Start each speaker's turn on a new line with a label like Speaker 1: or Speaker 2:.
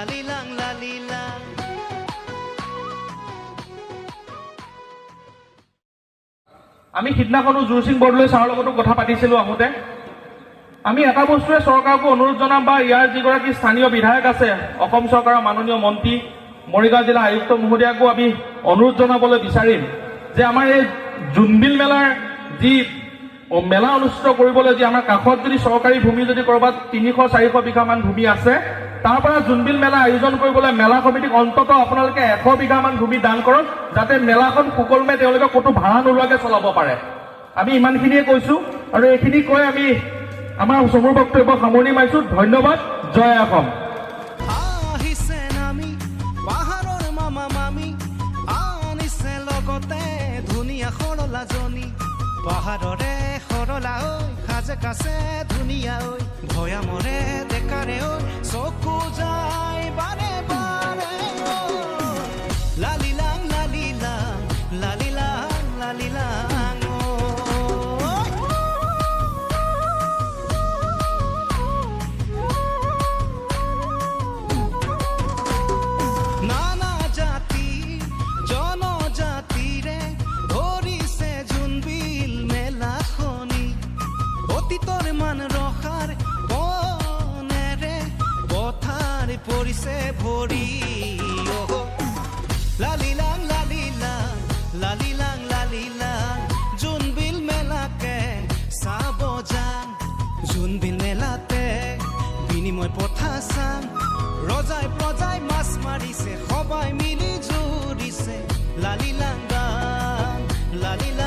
Speaker 1: লালিলাং লালিলাং।
Speaker 2: আমি সিদিনাখনো জুৰসিং বৰদলৈ ছাৰৰ লগতো কথা পাতিছিলোঁ আহোঁতে। আমি এটা বস্তুৱে চৰকাৰকো অনুৰোধ জনাম বা ইয়াৰ যিগৰাকী স্থানীয় বিধায়ক আছে অসম চৰকাৰৰ মাননীয় মন্ত্ৰী মৰিগাঁও জিলা আয়ুক্ত মহোদয়াকো আমি অনুৰোধ জনাবলৈ বিচাৰিম যে আমাৰ এই জোনবিল মেলাৰ যি মেলা অনুষ্ঠিত কৰিবলৈ যি আমাৰ কাষত যদি চৰকাৰী ভূমি যদি ক'ৰবাত 300-400 বিঘামান ভূমি আছে তাৰ পৰা জোনবিল মেলা আয়োজন কৰিবলৈ মেলা কমিটিক অন্ততঃ আপোনালোকে 100 বিঘামান ভূমি দান কৰক যাতে মেলাখন সুকলমে তেওঁলোকে ক'তো ভাড়া নোলোৱাকৈ চলাব পাৰে। আমি ইমানখিনিয়ে কৈছোঁ আৰু এইখিনি কৈ আমি আমাৰ চমুৰ বক্তব্য সামৰণি মাৰিছোঁ। ধন্যবাদ। জয় অসম।
Speaker 1: আহিছে নামি পাহাৰৰ মামা মামি আনিছে লগতে ধুনীয়া সৰলাজনী পাহাৰৰে সৰলা ঐ সাজে কাছে ধুনীয়া ঐ ভৈয়ামৰে ডেকাৰে ঐ চকু যায় বাৰে বাৰে লালিলাং লালিলাং লালিলাং লালিলাং নানা জাতি জনজাতিৰে ধৰিছে জোনবিল মেলাখনি অতীতৰ মান ৰখাৰ বনেৰে পথাৰ পৰিছে ভৰি লালিলাং লালিলাং লালিলাং লালিলাং জোনবিল মেলাকে চাব যাম জোনবিল মেলাতে বিনিময় পথা চাম ৰজাই প্ৰজাই মাছ মাৰিছে সবাই মিলি জুৰিছে লালিলাং গান লালিলাং